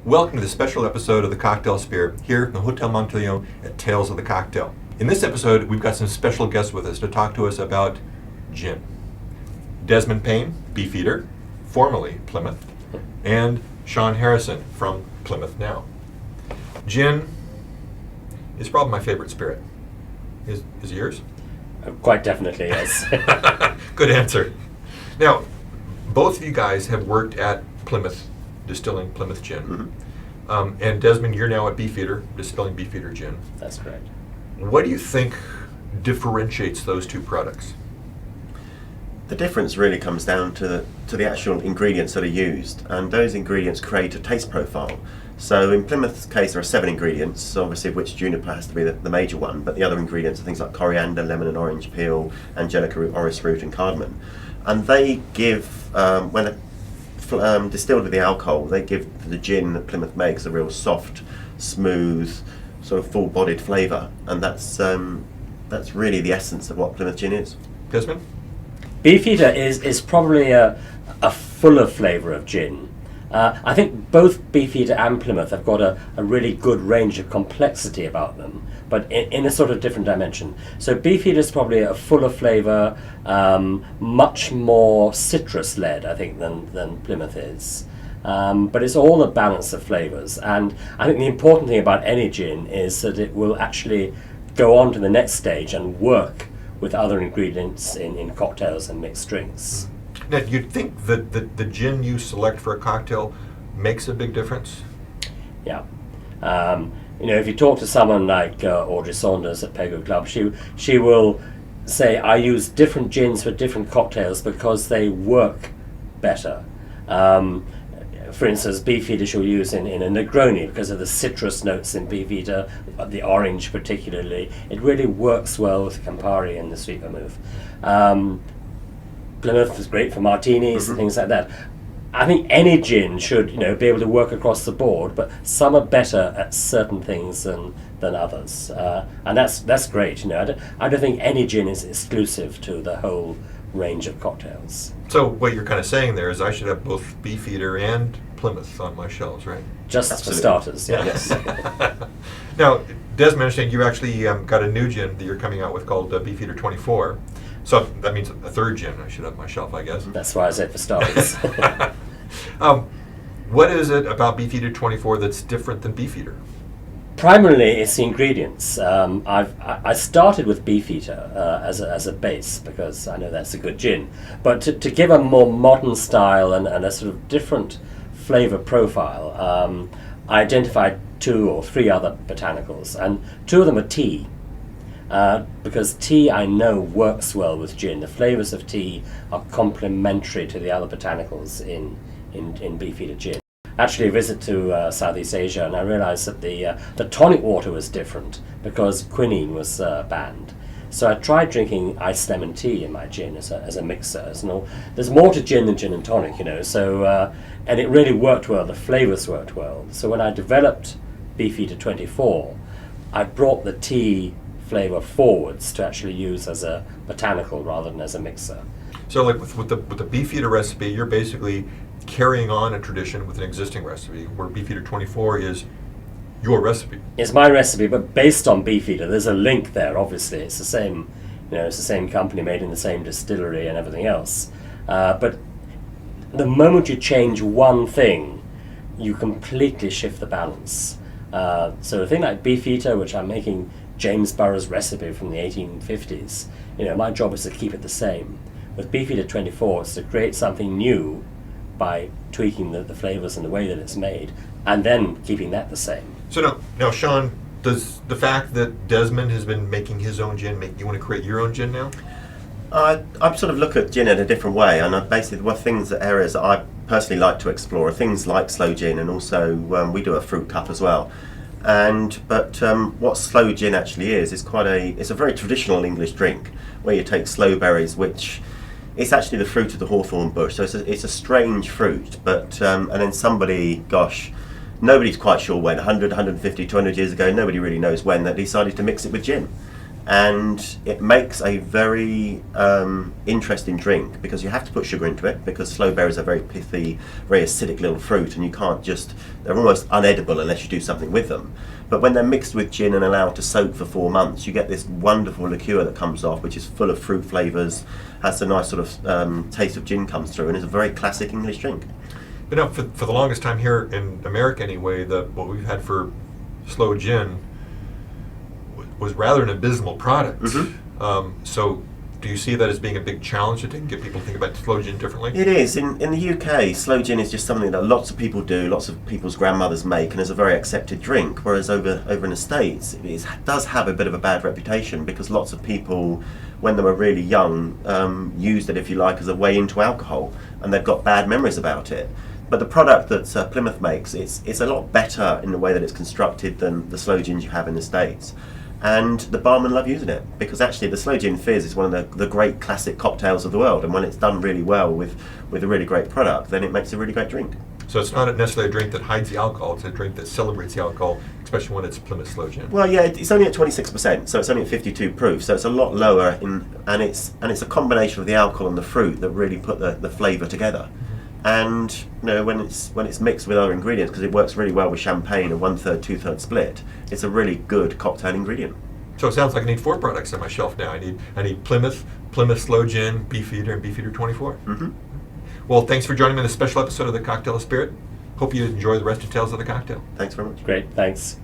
Welcome to the special episode of the Cocktail Spear here from the Hotel Montillon at Tales of the Cocktail. In this episode, we've got some special guests with us to talk to us about gin. Desmond Payne, Beefeater, formerly Plymouth, and Sean Harrison from Plymouth now. Gin is probably my favorite spirit. Is yours? Quite definitely, yes. Good answer. Now, both of you guys have worked at Plymouth, distilling Plymouth gin. Mm-hmm. And Desmond, you're now at Beefeater, distilling Beefeater gin. That's correct. What do you think differentiates those two products? The difference really comes down to the actual ingredients that are used, and those ingredients create a taste profile. So in Plymouth's case, there are 7 ingredients, obviously of which juniper has to be the major one, but the other ingredients are things like coriander, lemon and orange peel, angelica root, orris root and cardamom. And they give, when distilled with the alcohol, they give the gin that Plymouth makes a real soft, smooth, sort of full-bodied flavour, and that's really the essence of what Plymouth gin is. Desmond? Beefeater is probably a fuller flavour of gin. I think both Beefeater and Plymouth have got a really good range of complexity about them, but in a sort of different dimension. So Beefeater is probably a fuller flavour, much more citrus-led, I think, than Plymouth is. But it's all a balance of flavours, and I think the important thing about any gin is that it will actually go on to the next stage and work with other ingredients in cocktails and mixed drinks. Now, do you think that the gin you select for a cocktail makes a big difference? Yeah. If you talk to someone like Audrey Saunders at Pego Club, she will say, I use different gins for different cocktails because they work better. For instance, Beefeater she'll use in a Negroni because of the citrus notes in Beefeater, the orange particularly. It really works well with Campari and the sweet vermouth. Plymouth is great for martinis and things like that. I think any gin should, be able to work across the board, but some are better at certain things than others, and that's great. I don't think any gin is exclusive to the whole range of cocktails. So what you're kind of saying there is I should have both Beefeater and Plymouth on my shelves, right? Just Absolutely. for starters, yeah. Yes. Now, Desmond, I understand you actually got a new gin that you're coming out with called Beefeater 24. So that means a third gin I should have on my shelf, I guess. That's why I said for starters. What is it about Beefeater 24 that's different than Beefeater? Primarily, it's the ingredients. I started with Beefeater as a base because I know that's a good gin. But to give a more modern style and a sort of different flavour profile, I identified 2 or 3 other botanicals, and 2 of them are tea. Because tea, I know, works well with gin. The flavours of tea are complementary to the other botanicals in Beefeater gin. Actually, a visit to Southeast Asia, and I realised that the tonic water was different because quinine was banned. So I tried drinking iced lemon tea in my gin as a mixer. There's more to gin than gin and tonic, So and it really worked well. The flavours worked well. So when I developed Beefeater 24, I brought the tea flavour forwards to actually use as a botanical rather than as a mixer. So like with the Beefeater recipe, you're basically carrying on a tradition with an existing recipe, where Beefeater 24 is your recipe. It's my recipe, but based on Beefeater. There's a link there, obviously. It's the same, it's the same company made in the same distillery and everything else. But the moment you change one thing, you completely shift the balance. So a thing like Beefeater, which I'm making James Burroughs' recipe from the 1850s, my job is to keep it the same. With Beefeater 24, it's to create something new by tweaking the flavours and the way that it's made, and then keeping that the same. So now, Sean, does the fact that Desmond has been making his own gin make you want to create your own gin now? I sort of look at gin in a different way, and basically areas that I personally like to explore are things like sloe gin, and also we do a fruit cup as well. But what sloe gin actually is it's a very traditional English drink where you take sloe berries, which it's actually the fruit of the hawthorn bush. So it's a strange fruit, but and then nobody's quite sure when, 100, 150, 200 years ago, nobody really knows when, that decided to mix it with gin. And it makes a very interesting drink because you have to put sugar into it, because sloe berries are very pithy, very acidic little fruit, and you can't just, they're almost unedible unless you do something with them. But when they're mixed with gin and allowed to soak for 4 months, you get this wonderful liqueur that comes off, which is full of fruit flavours, has a nice sort of taste of gin comes through, and is a very classic English drink. You know, for the longest time here in America anyway, what we've had for sloe gin was rather an abysmal product. So do you see that as being a big challenge to get people to think about sloe gin differently? It is. In the UK, sloe gin is just something that lots of people do, lots of people's grandmothers make, and is a very accepted drink, whereas over in the States, it does have a bit of a bad reputation because lots of people, when they were really young, used it, if you like, as a way into alcohol, and they've got bad memories about it. But the product that Plymouth makes, it's a lot better in the way that it's constructed than the sloe gins you have in the States. And the barmen love using it because actually the sloe gin fizz is one of the great classic cocktails of the world, and when it's done really well with a really great product, then it makes a really great drink. So it's not necessarily a drink that hides the alcohol, it's a drink that celebrates the alcohol, especially when it's Plymouth sloe gin. Well, yeah, it's only at 26%, so it's only at 52 proof, so it's a lot lower, and it's a combination of the alcohol and the fruit that really put the flavour together. And you know, when it's mixed with other ingredients, because it works really well with champagne, a 1/3, 2/3 split, it's a really good cocktail ingredient. So it sounds like I need 4 products on my shelf now. I need Plymouth sloe gin, Beefeater, and Beefeater 24. Well, thanks for joining me in this special episode of the Cocktail of Spirit. Hope you enjoy the rest of Tales of the Cocktail. Thanks very much. Great, thanks.